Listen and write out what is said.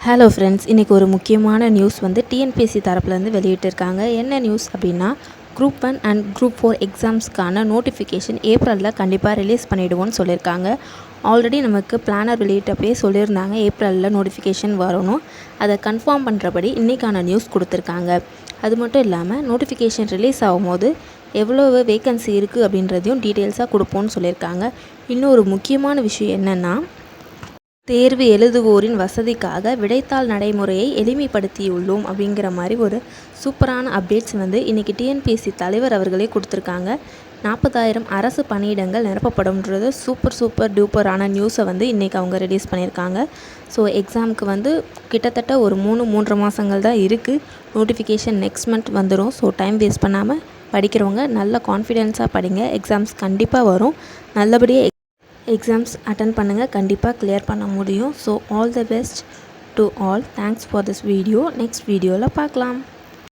Hello friends, இன்றைக்கி ஒரு முக்கியமான நியூஸ் வந்து டிஎன்பிஎஸ்சி தரப்புலேருந்து வெளியிட்டிருக்காங்க. என்ன நியூஸ் அப்படின்னா, குரூப் 1 அண்ட் குரூப் 4 எக்ஸாம்ஸ்க்கான நோட்டிஃபிகேஷன் ஏப்ரலில் கண்டிப்பாக ரிலீஸ் பண்ணிவிடுவோன்னு சொல்லியிருக்காங்க. ஆல்ரெடி நமக்கு பிளானர் வெளியிட்டப்பே சொல்லியிருந்தாங்க ஏப்ரலில் நோட்டிஃபிகேஷன் வரணும். அதை கன்ஃபார்ம் பண்ணுறபடி இன்றைக்கான நியூஸ் கொடுத்துருக்காங்க. அது மட்டும் இல்லாமல் நோட்டிஃபிகேஷன் ரிலீஸ் ஆகும்போது எவ்வளோ வேக்கன்சி இருக்குது அப்படின்றதையும் டீட்டெயில்ஸாக கொடுப்போன்னு சொல்லியிருக்காங்க. இன்னும் ஒரு முக்கியமான விஷயம் என்னென்னா, தேர்வு எழுதுவோரின் வசதிக்காக விடைத்தாள் நடைமுறையை எளிமைப்படுத்தியுள்ளோம் அப்படிங்கிற மாதிரி ஒரு சூப்பரான அப்டேட்ஸ் வந்து இன்றைக்கி டிஎன்பிஎஸ்சி தலைவர் அவர்களே கொடுத்துருக்காங்க. 40,000 அரசு பணியிடங்கள் நிரப்பப்படும்ன்றது சூப்பர் டூப்பரான நியூஸை வந்து இன்றைக்கி அவங்க ரிலீஸ் பண்ணியிருக்காங்க. ஸோ எக்ஸாமுக்கு வந்து கிட்டத்தட்ட ஒரு 3 மாதங்கள் தான் இருக்குது. நோட்டிஃபிகேஷன் நெக்ஸ்ட் மந்த் வந்துடும். ஸோ டைம் வேஸ்ட் பண்ணாமல் படிக்கிறவங்க நல்ல கான்ஃபிடென்ஸாக படிங்க. எக்ஸாம்ஸ் கண்டிப்பாக வரும். நல்லபடியாக எக்ஸாம்ஸ் அட்டன் பண்ணுங்கள். கண்டிப்பாக கிளியர் பண்ண முடியும். So all the best to all. Thanks for this video. Next வீடியோவில் பார்க்கலாம்.